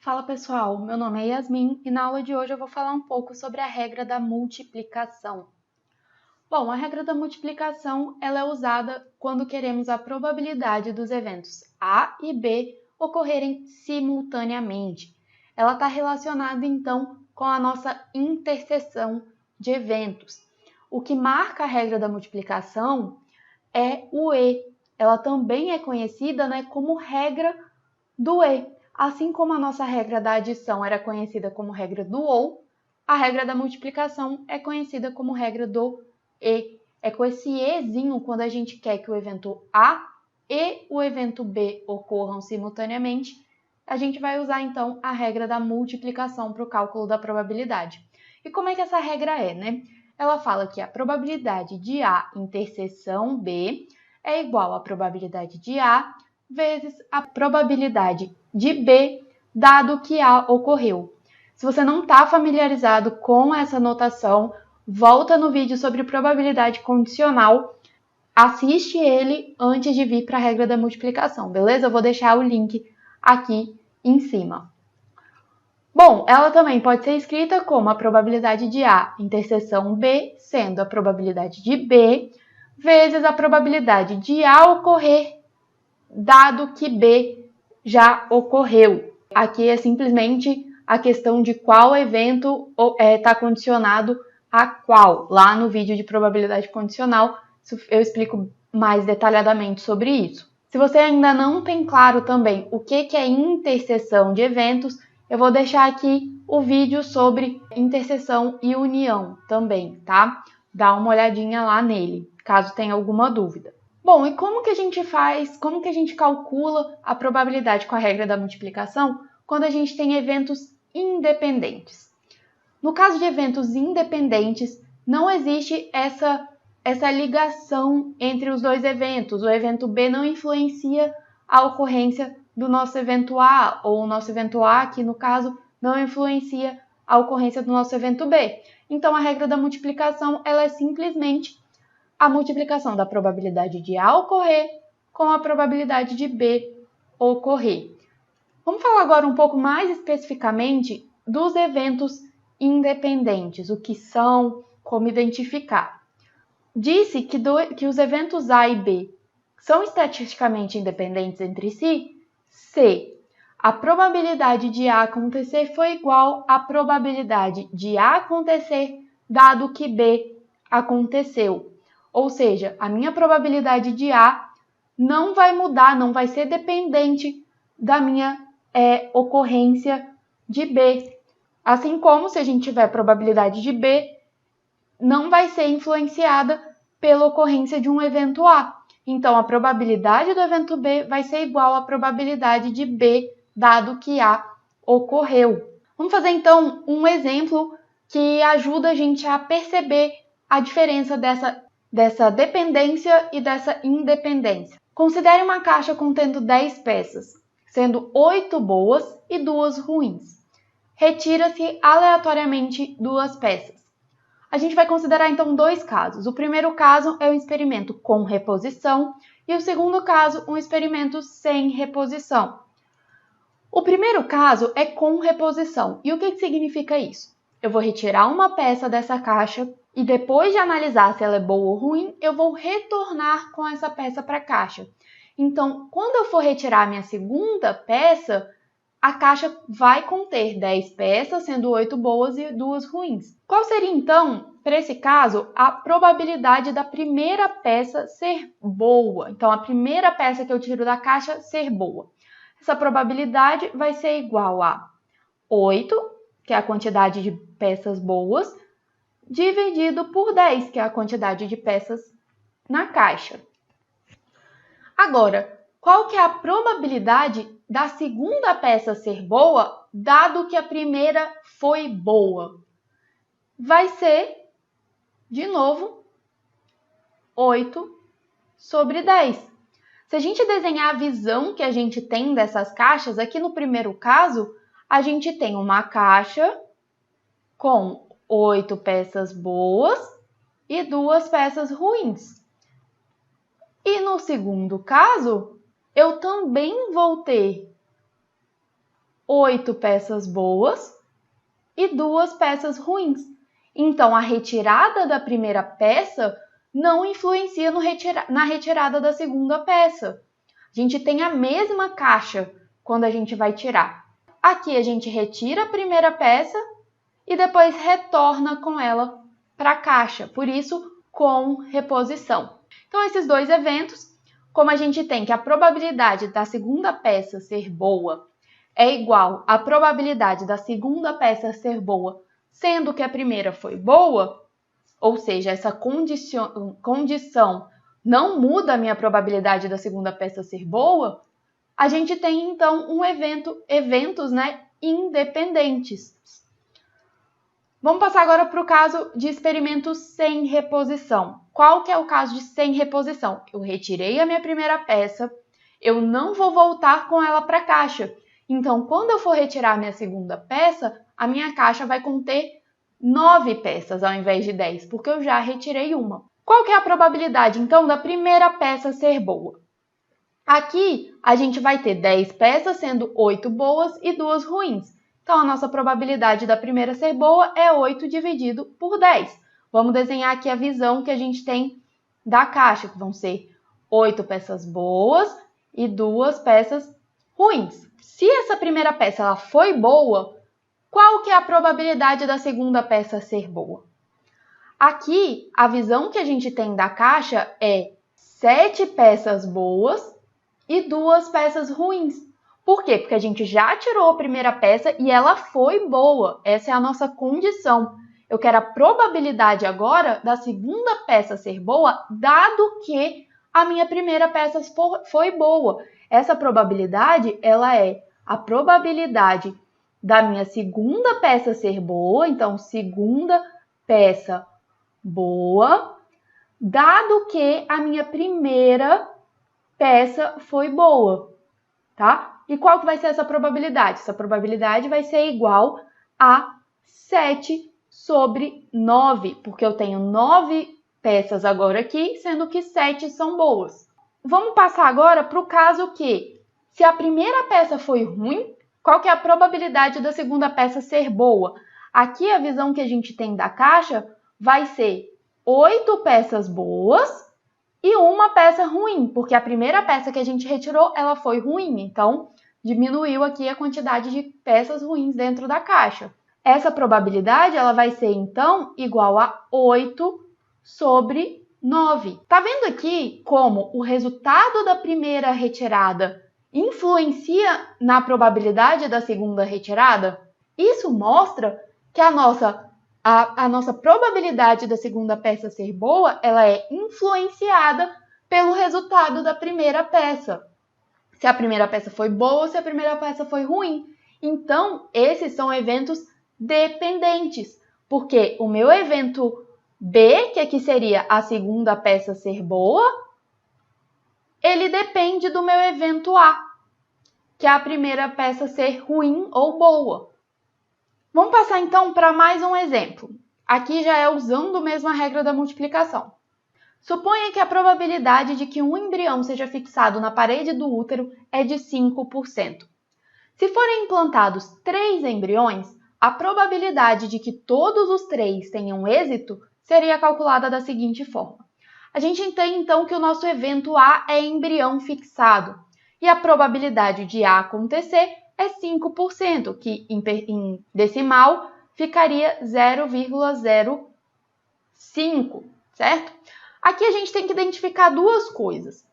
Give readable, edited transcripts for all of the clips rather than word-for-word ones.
Fala pessoal, meu nome é Yasmin e na aula de hoje eu vou falar um pouco sobre a regra da multiplicação. Bom, a regra da multiplicação ela é usada quando queremos a probabilidade dos eventos A e B ocorrerem simultaneamente. Ela está relacionada então com a nossa interseção de eventos. O que marca a regra da multiplicação é o E. Ela também é conhecida, como regra do E. Assim como a nossa regra da adição era conhecida como regra do OU, a regra da multiplicação é conhecida como regra do E. É com esse Ezinho, quando a gente quer que o evento A e o evento B ocorram simultaneamente, a gente vai usar então a regra da multiplicação para o cálculo da probabilidade. E como é que essa regra é, Ela fala que a probabilidade de A interseção B é igual à probabilidade de A vezes a probabilidade de B, dado que A ocorreu. Se você não está familiarizado com essa notação, volta no vídeo sobre probabilidade condicional, assiste ele antes de vir para a regra da multiplicação, beleza? Eu vou deixar o link aqui em cima. Bom, ela também pode ser escrita como a probabilidade de A interseção B, sendo a probabilidade de B, vezes a probabilidade de A ocorrer dado que B já ocorreu. Aqui é simplesmente a questão de qual evento está condicionado a qual. Lá no vídeo de probabilidade condicional, eu explico mais detalhadamente sobre isso. Se você ainda não tem claro também o que é interseção de eventos, eu vou deixar aqui o vídeo sobre interseção e união também, tá? Dá uma olhadinha lá nele, caso tenha alguma dúvida. Bom, e como que a gente faz, como que a gente calcula a probabilidade com a regra da multiplicação quando a gente tem eventos independentes? No caso de eventos independentes, não existe essa ligação entre os dois eventos. O evento B não influencia a ocorrência do nosso evento A, ou o nosso evento A, que no caso, não influencia a ocorrência do nosso evento B. Então, a regra da multiplicação ela é simplesmente a multiplicação da probabilidade de A ocorrer com a probabilidade de B ocorrer. Vamos falar agora um pouco mais especificamente dos eventos independentes, o que são, como identificar. Disse que os eventos A e B são estatisticamente independentes entre si se a probabilidade de A acontecer for igual à probabilidade de A acontecer dado que B aconteceu. Ou seja, a minha probabilidade de A não vai mudar, não vai ser dependente da minha ocorrência de B. Assim como se a gente tiver probabilidade de B, não vai ser influenciada pela ocorrência de um evento A. Então, a probabilidade do evento B vai ser igual à probabilidade de B, dado que A ocorreu. Vamos fazer, então, um exemplo que ajuda a gente a perceber a diferença dessa dependência e dessa independência. Considere uma caixa contendo 10 peças, sendo 8 boas e 2 ruins. Retira-se aleatoriamente 2 peças. A gente vai considerar então 2 casos. O primeiro caso é um experimento com reposição e o segundo caso, um experimento sem reposição. O primeiro caso é com reposição. E o que significa isso? Eu vou retirar uma peça dessa caixa e depois de analisar se ela é boa ou ruim, eu vou retornar com essa peça para a caixa. Então, quando eu for retirar a minha segunda peça, a caixa vai conter 10 peças, sendo 8 boas e 2 ruins. Qual seria, então, para esse caso, a probabilidade da primeira peça ser boa? Então, a primeira peça que eu tiro da caixa ser boa. Essa probabilidade vai ser igual a 8, que é a quantidade de peças boas, dividido por 10, que é a quantidade de peças na caixa. Agora, qual que é a probabilidade da segunda peça ser boa, dado que a primeira foi boa? Vai ser, de novo, 8 sobre 10. Se a gente desenhar a visão que a gente tem dessas caixas, aqui no primeiro caso, a gente tem uma caixa com 8 peças boas e 2 peças ruins. E no segundo caso, eu também vou ter 8 peças boas e 2 peças ruins. Então, a retirada da primeira peça não influencia na retirada da segunda peça. A gente tem a mesma caixa quando a gente vai tirar. Aqui a gente retira a primeira peça e depois retorna com ela para a caixa, por isso com reposição. Então, esses dois eventos, como a gente tem que a probabilidade da segunda peça ser boa é igual à probabilidade da segunda peça ser boa, sendo que a primeira foi boa, ou seja, essa condição não muda a minha probabilidade da segunda peça ser boa, a gente tem então eventos independentes. Vamos passar agora para o caso de experimento sem reposição. Qual que é o caso de sem reposição? Eu retirei a minha primeira peça, eu não vou voltar com ela para a caixa. Então, quando eu for retirar a minha segunda peça, a minha caixa vai conter 9 peças ao invés de 10, porque eu já retirei uma. Qual que é a probabilidade, então, da primeira peça ser boa? Aqui, a gente vai ter 10 peças, sendo 8 boas e 2 ruins. Então, a nossa probabilidade da primeira ser boa é 8 dividido por 10. Vamos desenhar aqui a visão que a gente tem da caixa, que vão ser 8 peças boas e 2 peças ruins. Se essa primeira peça ela foi boa, qual que é a probabilidade da segunda peça ser boa? Aqui, a visão que a gente tem da caixa é 7 peças boas e 2 peças ruins. Por quê? Porque a gente já tirou a primeira peça e ela foi boa. Essa é a nossa condição. Eu quero a probabilidade agora da segunda peça ser boa, dado que a minha primeira peça foi boa. Essa probabilidade, ela é a probabilidade da minha segunda peça ser boa, então segunda peça boa, dado que a minha primeira peça foi boa, tá? E qual que vai ser essa probabilidade? Essa probabilidade vai ser igual a 7 sobre 9, porque eu tenho 9 peças agora aqui, sendo que 7 são boas. Vamos passar agora para o caso que, se a primeira peça foi ruim, qual que é a probabilidade da segunda peça ser boa? Aqui a visão que a gente tem da caixa vai ser 8 peças boas e uma peça ruim, porque a primeira peça que a gente retirou, ela foi ruim, então diminuiu aqui a quantidade de peças ruins dentro da caixa. Essa probabilidade ela vai ser, então, igual a 8 sobre 9. Tá vendo aqui como o resultado da primeira retirada influencia na probabilidade da segunda retirada? Isso mostra que a nossa probabilidade da segunda peça ser boa, ela é influenciada pelo resultado da primeira peça. Se a primeira peça foi boa ou se a primeira peça foi ruim. Então, esses são eventos dependentes, porque o meu evento B, que aqui seria a segunda peça ser boa, ele depende do meu evento A, que é a primeira peça ser ruim ou boa. Vamos passar então para mais um exemplo. Aqui já é usando mesmo a regra da multiplicação. Suponha que a probabilidade de que um embrião seja fixado na parede do útero é de 5%. Se forem implantados 3 embriões, a probabilidade de que todos os 3 tenham êxito seria calculada da seguinte forma. A gente tem então que o nosso evento A é embrião fixado e a probabilidade de A acontecer é 5%, que em decimal ficaria 0,05, certo? Aqui a gente tem que identificar duas coisas.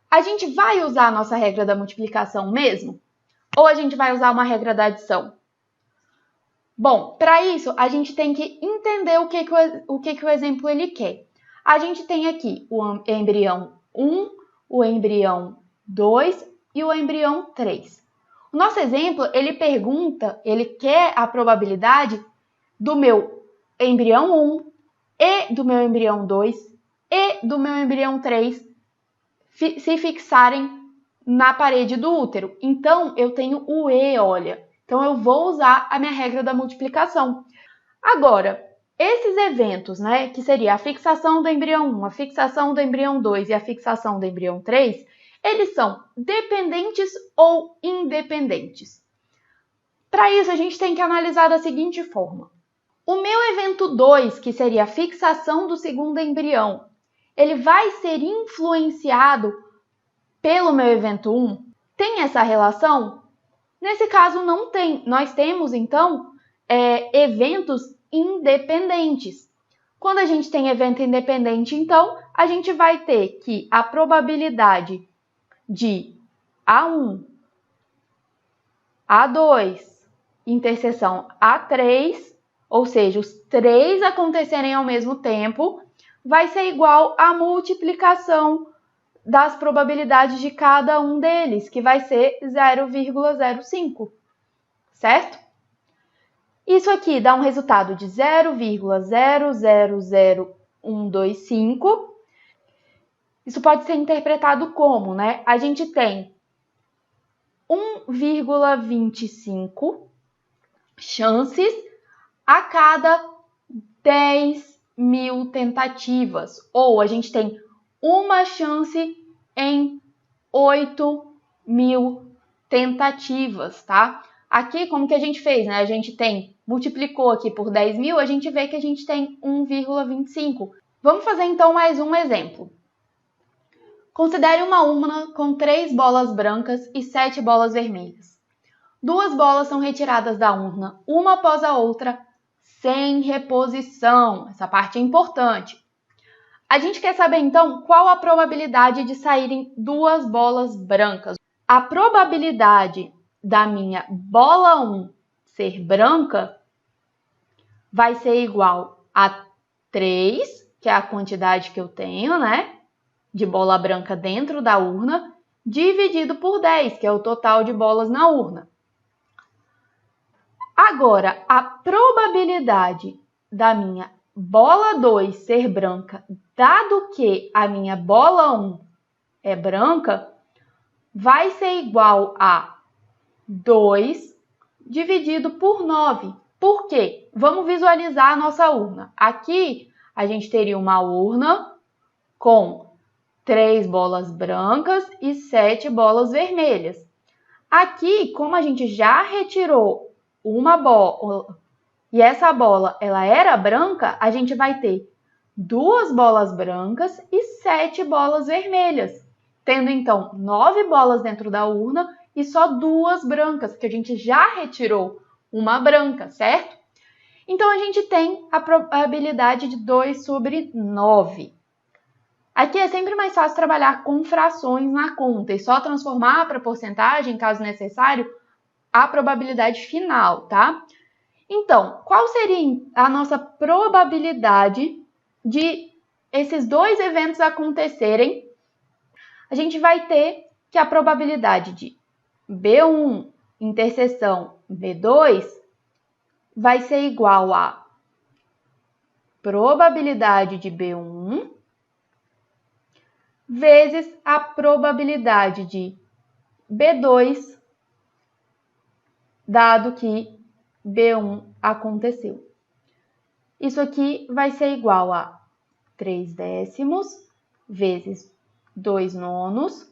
A gente vai usar a nossa regra da multiplicação mesmo? Ou a gente vai usar uma regra da adição? Bom, para isso, a gente tem que entender o que o exemplo ele quer. A gente tem aqui o embrião 1, o embrião 2 e o embrião 3. O nosso exemplo, ele quer a probabilidade do meu embrião 1 e do meu embrião 2 e do meu embrião 3 se fixarem na parede do útero. Então, eu tenho o E, olha. Então, eu vou usar a minha regra da multiplicação. Agora, esses eventos, que seria a fixação do embrião 1, a fixação do embrião 2 e a fixação do embrião 3, eles são dependentes ou independentes? Para isso, a gente tem que analisar da seguinte forma. O meu evento 2, que seria a fixação do segundo embrião, ele vai ser influenciado pelo meu evento 1? Tem essa relação? Nesse caso, não tem. Nós temos, então, eventos independentes. Quando a gente tem evento independente, então, a gente vai ter que a probabilidade de A1, A2, interseção A3, ou seja, os três acontecerem ao mesmo tempo, vai ser igual à multiplicação das probabilidades de cada um deles, que vai ser 0,05, certo? Isso aqui dá um resultado de 0,000125. Isso pode ser interpretado como, né? A gente tem 1,25 chances a cada 10.000 tentativas, ou a gente tem uma chance em 8.000 tentativas, tá? Aqui, como que a gente fez, né? A gente multiplicou aqui por 10.000, a gente vê que a gente tem 1,25. Vamos fazer então mais um exemplo. Considere uma urna com 3 bolas brancas e 7 bolas vermelhas. 2 bolas são retiradas da urna, uma após a outra, sem reposição. Essa parte é importante. A gente quer saber, então, qual a probabilidade de saírem 2 bolas brancas. A probabilidade da minha bola 1 ser branca vai ser igual a 3, que é a quantidade que eu tenho, né, de bola branca dentro da urna, dividido por 10, que é o total de bolas na urna. Agora, a probabilidade da minha bola 2 ser branca, dado que a minha bola 1 é branca, vai ser igual a 2 dividido por 9. Por quê? Vamos visualizar a nossa urna. Aqui, a gente teria uma urna com 3 bolas brancas e 7 bolas vermelhas. Aqui, como a gente já retirou uma bola e essa bola ela era branca, a gente vai ter 2 bolas brancas e 7 bolas vermelhas, tendo então 9 bolas dentro da urna e só 2 brancas, porque a gente já retirou uma branca, certo? Então, a gente tem a probabilidade de 2 sobre 9. Aqui é sempre mais fácil trabalhar com frações na conta e só transformar para porcentagem, caso necessário, a probabilidade final, tá? Então, qual seria a nossa probabilidade de esses dois eventos acontecerem? A gente vai ter que a probabilidade de B1 interseção B2 vai ser igual a probabilidade de B1 vezes a probabilidade de B2, dado que B1 aconteceu. Isso aqui vai ser igual a 3 décimos vezes 2 nonos,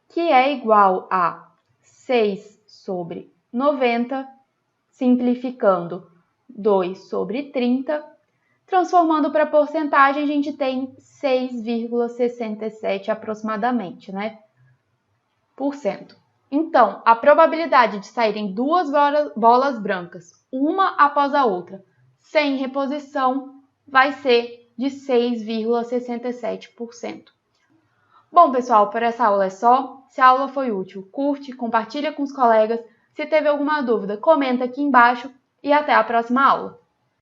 que é igual a 6 sobre 90, simplificando 2 sobre 30. Transformando para porcentagem, a gente tem 6,67 aproximadamente, né? Por cento. Então, a probabilidade de saírem 2 bolas brancas, uma após a outra, sem reposição, vai ser de 6,67%. Bom, pessoal, por essa aula é só. Se a aula foi útil, curte, compartilha com os colegas. Se teve alguma dúvida, comenta aqui embaixo e até a próxima aula.